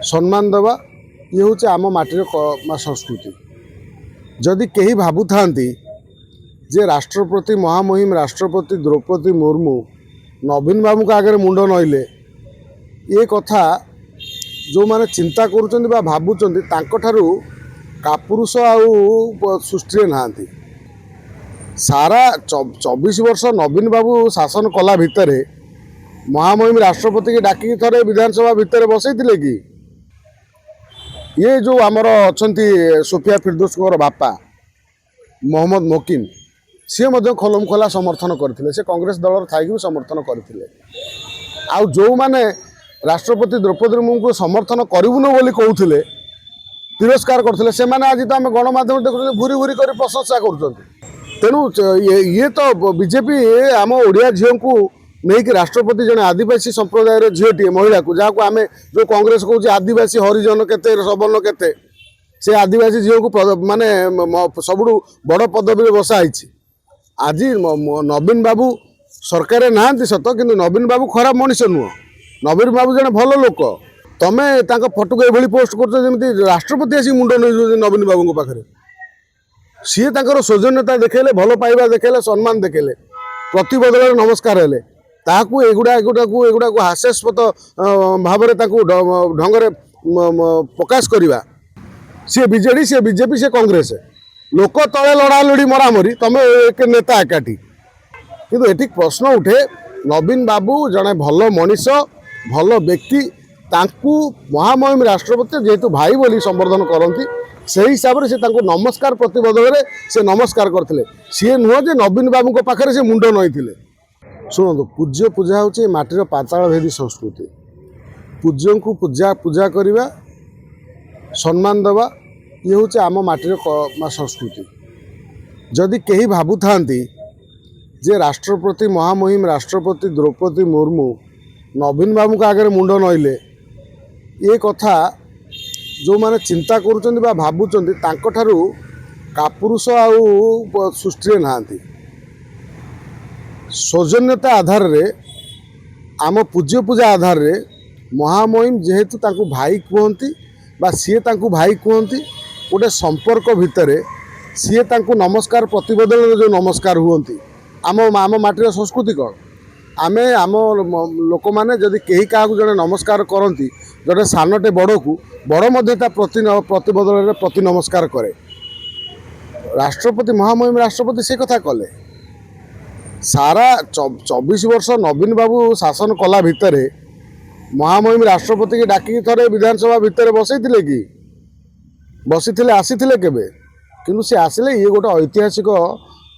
सम्मान देवा ये हूँ आम माटीर संस्कृति। जदि कहीं भावु था जे राष्ट्रपति महामहिम राष्ट्रपति द्रौपदी मुर्मू नवीन बाबू का आगे मुंड नईले ये कथा जो माने चिंता करुँच भावुं कापुरुष आउ सृष्टि ना सारा 24 वर्ष नवीन बाबू शासन कला भितर महामहिम राष्ट्रपति की डाकी थे विधानसभा भितर बसई कि ये जो आमर अच्छा सोफिया फिरदौस बापा मोहम्मद मोकिन सी खोलम खोला समर्थन करते से कांग्रेस दल थी भी समर्थन करते आउ जो माने राष्ट्रपति द्रौपदी मुर्मू को समर्थन करूनु बोली कहते तिरस्कार करते से माने आज तो आम गणमाध्यम देखते भूरी भूरी कर प्रशंसा कर तेणु ये तो बीजेपी आम ओडिया झील को नहीं कि राष्ट्रपति जने आदिवासी संप्रदायर झीटी महिला को जहाँ को आम जो कांग्रेस कहूँ आदिवासी हरिजन केते सबर्ण केते से आदिवासी झील को माने सबुठ बड़ पदवी बसाई आज नवीन बाबू सरकार ना सत कि नवीन बाबू खराब मनीष नुह नवीन बाबू जने भल लोक तमें फटो ये पोस्ट कर राष्ट्रपति आसी मुंड नहीं नवीन बाबू पाखे सी तर सौजन्यता देखेले भल पाइबा देखेले सम्मान देखेले प्रतिबदल नमस्कार हेले ताकू एगुड़ा को हास्यास्पद भाव ढंग प्रकाश करवा सी बीजेडी सी बीजेपी सी कांग्रेस लोक तले लड़ा लड़ी मरामरी तुम एक नेता एकाठी किंतु एटी प्रश्न उठे नवीन बाबू जड़े भल मनीष भल व्यक्ति तांकू महामहिम राष्ट्रपति जेहेतु भाई बोली संबोधन करती से हिसाब से नमस्कार प्रतिबदल से नमस्कार करते सी नुह जे नवीन बाबू पाखे से मुंड नई शुणु पूज्य पूजा हूँ माटीर पाताल भेदी संस्कृति पूज्य को पूजा पूजा करवा सम्मान देवा ये हूँ आम माटीर संस्कृति। जदि कहीं भावु था जे राष्ट्रपति महामहिम राष्ट्रपति द्रौपदी मुर्मू नवीन बाबू का आगे मुंड नईले ये कथा जो माने चिंता करुँच भावुं कापुरुष आउ सृष्टि ना सौजन्यता आधार रे आम पूज्य पूजा आधार रे महामहिम जेहेतु तांको भाई कहती बा सी तांको भाई कहती गोटे संपर्क भितर सी तांको नमस्कार प्रतिबदल जो नमस्कार हुंती आम आम माटीर संस्कृति कौन आमे आम लोक मैंने जदि कहीं क्या जड़े नमस्कार करती जड़े सानटे बड़ को बड़ मध्य प्रतिबदल प्रति नमस्कार करे राष्ट्रपति महामहिम राष्ट्रपति से कथा कले सारा 24 वर्ष नवीन बाबू शासन कला भितर महामहिम राष्ट्रपति की डाकी थे विधानसभा भितर बसई कि बसी आसी केबे किंतु से आसिले ये गोटे ऐतिहासिक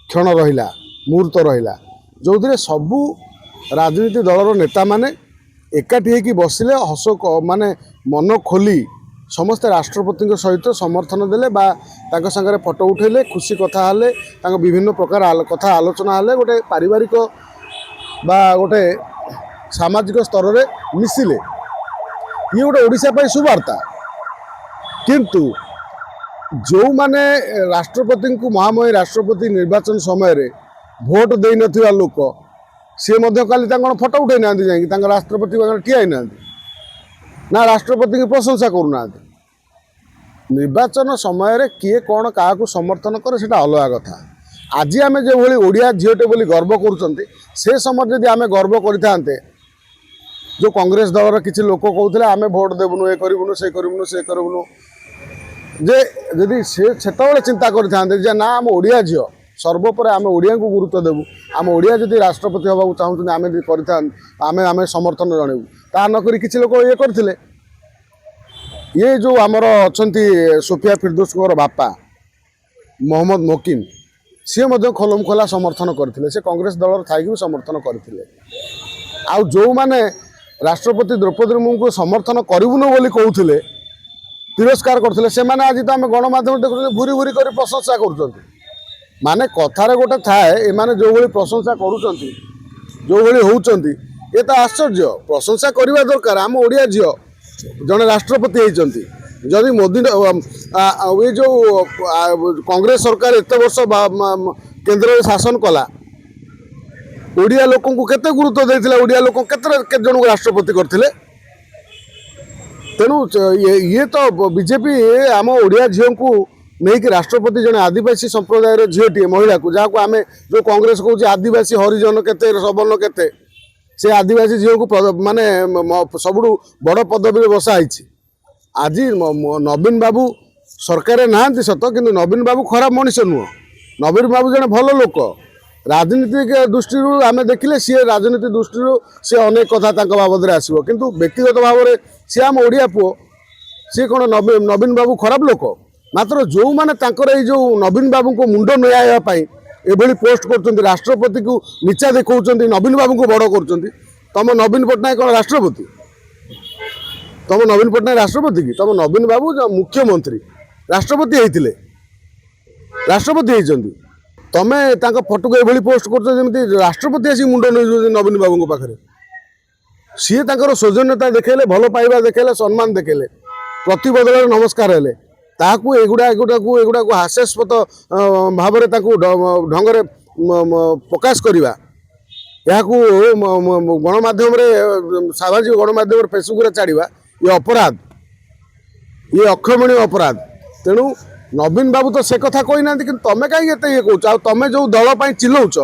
क्षण रहिला मुहूर्त रहिला जो सबू राजनीति दलर नेता माने एकाठी होकर बसिले हस माने मन खोली समस्ते राष्ट्रपति सहित समर्थन देले बा तांको संगे फोटो उठेले खुशी कथा हेले तांको विभिन्न प्रकार कथा आलोचना हेले गोटे पारिवारिक बा गोटे सामाजिक स्तर रे मिसिले ये गोटे ओडिशा पे सुवार्ता किंतु जो माने राष्ट्रपति को महामहिम राष्ट्रपति निर्वाचन समय रे भोट दे नथिबा लोक सी काली फोटो उठे ना जा राष्ट्रपति ठिया ना ना राष्ट्रपति की प्रशंसा करूना निर्वाचन समय रे किए कौन क्या समर्थन करे सेटा अलग कथा आज आम जो भाई ओडिया झीटे बोली गर्व करुँच से समय जदि आम गर्व करते जो कांग्रेस दलर किसी लोक कहते आम भोट देवुनु ये करूँ से करूँ से करूँ जे जदि से चिंता करते ना आम ओडिया झील सर्वोपर आम ओडिया को गुरुत्व देवु आम ओडिया जदि राष्ट्रपति होगा चाहूँ आम आम समर्थन जनइबू ता नक किसी लोग ये करते ये जो आमर अच्छा सोफिया फिरदौस बापा मोहम्मद मोकिन सी खोलम खोला समर्थन करते से कांग्रेस दल थी भी समर्थन करते आउ जो माने राष्ट्रपति द्रौपदी मुर्मू को समर्थन करूनु बोली कहते तिरस्कार करते से माने आज तो आम गणमाध्यम देखते भूरी भूरी कर प्रशंसा कर माने कथार गोटे थाए एमाने जो भली प्रशंसा करुँच जो भली होउचंती ये तो आश्चर्य प्रशंसा करवा दरकार आम ओडिया झील जड़े राष्ट्रपति होती जदि मोदी ये जो कांग्रेस सरकार एत वर्ष केंद्र में शासन कला ओडिया लोक केते गुरुत्व देथिले ओडिया लोक केते जन को राष्ट्रपति करथिले तेणु ये तो बीजेपी आम ओडिया झील को नहीं कि राष्ट्रपति जड़े आदिवासी संप्रदायर झीटी महिला को जहाँ को आम जो कांग्रेस कौन आदिवासी हरिजन के सवर्ण के से आदिवासी झील को माने सब बड़ पदवी बसाई आज नवीन बाबू सरकार ना सत कि नवीन बाबू खराब मनीष नुह नवीन बाबू जड़े भल लोक राजनीतिक दृष्टि आम देखिले सी राजनीति दृष्टि सी अनेक कथा बाबद आसो किंतु व्यक्तिगत भाव में सी आम ओडिया पुओ सी कौन नवीन बाबू खराब लोक मात्र जो मैंने जो नवीन बाबू को मुंड नुआई एभली पोस्ट कर राष्ट्रपति को नीचा देखा नवीन बाबू को बड़ कर तुम नवीन पट्टनायक कौन राष्ट्रपति तुम नवीन पट्टनायक राष्ट्रपति की तुम नवीन बाबू मुख्यमंत्री राष्ट्रपति होते राष्ट्रपति होती तुम्हें फटो को ये पोस्ट कर राष्ट्रपति आसी मुंड नहीं नवीन बाबू पाखे सी सौजन्यता देखले भल पाइबा देखले सम्मान देखले प्रति बदल नमस्कार हेले ताकू एगुड़ा को हास्यास्पद भाव ढंग प्रकाश करवा यहाँ गणमाध्यम सामाजिक गणमाध्यम फेसबुक छाड़ा ये अपराध ये अक्षमणीय अपराध तेणु नवीन बाबू तो से कथा कही ना कि तुम कहीं ये कौच तुम जो दल चिल्लाऊच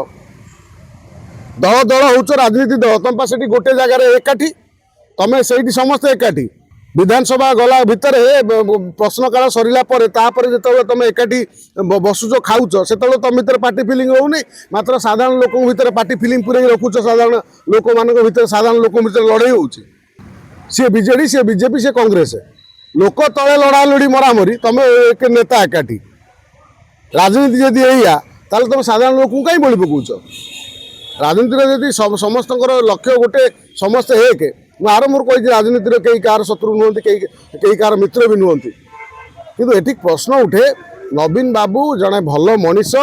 दल दल हो राजनीति दल तुम पास गोटे जगार एकाठी तुम से समस्त एकाठी विधानसभा गला भितर प्रश्नकाल सरला जो तुम एकाठी बसुच खाऊच से तुम भर पार्टी फिलिंग होनी मात्र साधारण लोक भर पार्टी फिलिंग पूरे रखुच साधारण लोक मान साधारण लोक भर लड़ाई हो सी बीजेडी सी बीजेपी सी कांग्रेस लोक तले लड़ा लड़ी मरामरी तुम एक नेता एकाठी राजनीति जदि या तुम साधारण लोक कहीं बलि पकाउच राजनीति समस्त लक्ष्य गोटे समस्ते एक आरंभ कही राजनीति कई कार शत्रु नुहति कई कार मित्र भी नुहति किंतु एटी प्रश्न उठे नवीन बाबू जड़े भल मनीष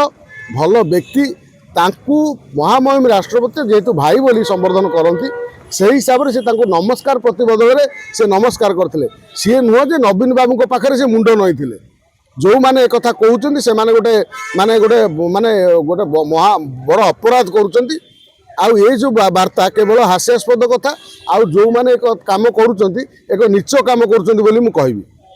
भल व्यक्ति तांकू महामहिम राष्ट्रपति जेहेतु भाई बोली संबोधन करती से हिसाब से नमस्कार प्रतिबदल से नमस्कार करते सी नुह जे नवीन बाबू पाखे से मुंड नई जो मैंने एक कथा कहते से गोटे माने गोटे माने गोटे महा बड़ अपराध करुँच आउ ये जो वार्ता केवल हास्यास्पद कथा आउ जो मैंने एक काम करुँच एक नीच काम करुँच बोली मु कहबी।